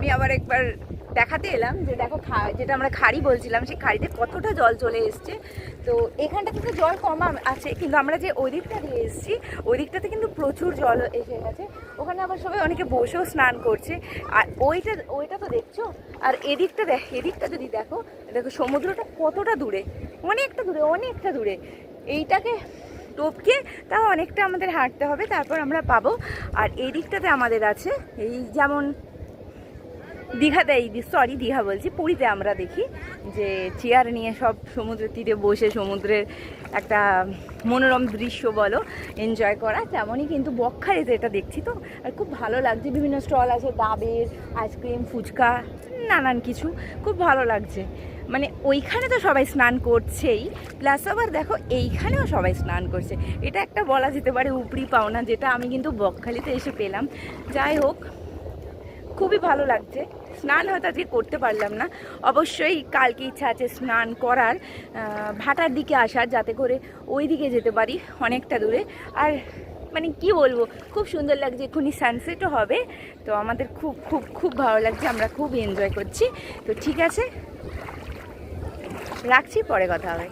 আমি আবার একবার দেখাতে এলাম যে দেখো যেটা আমরা খাড়ি বলছিলাম, সেই খাড়িতে কতটা জল চলে এসছে। তো এখানটাতে তো জল কম আছে, কিন্তু আমরা যে ওই দিকটা দিয়ে এসেছি ওই দিকটাতে কিন্তু প্রচুর জল এসে গেছে। ওখানে আবার সবাই অনেকে বসেও স্নান করছে। আর ওইটা তো দেখছো, আর এদিকটা যদি দেখো, দেখো সমুদ্রটা কতটা দূরে, অনেকটা দূরে। এইটাকে টপকে তাও অনেকটা আমাদের হাঁটতে হবে, তারপর আমরা পাবো। আর এই দিকটাতে আমাদের আছে এই যেমন দীঘা বলছি, পুরীতে আমরা দেখি যে চেয়ার নিয়ে সব সমুদ্রের তীরে বসে সমুদ্রের একটা মনোরম দৃশ্য বলো এনজয় করা, তেমনই কিন্তু বকখালিতে এটা দেখছি। তো আর খুব ভালো লাগছে, বিভিন্ন স্টল আছে, ডাবের আইসক্রিম, ফুচকা, নানান কিছু, খুব ভালো লাগছে। মানে ওইখানে তো সবাই স্নান করছেই, প্লাস আবার দেখো এইখানেও সবাই স্নান করছে। এটা একটা বলা যেতে পারে উপরি পাওনা, যেটা আমি কিন্তু বকখালিতে এসে পেলাম। যাই হোক, খুবই ভালো লাগছে। স্নান হয়তো আজকে করতে পারলাম না, অবশ্যই কালকে ইচ্ছা আছে স্নান করার, ভাটার দিকে আসার, যাতে করে ওই দিকে যেতে পারি অনেকটা দূরে। আর মানে কি বলবো, খুব সুন্দর লাগছে, এক্ষুনি সানসেটও হবে। তো আমাদের খুব খুব খুব ভালো লাগছে, আমরা খুব এনজয় করছি। তো ঠিক আছে, রাখছি, পরে কথা হবে।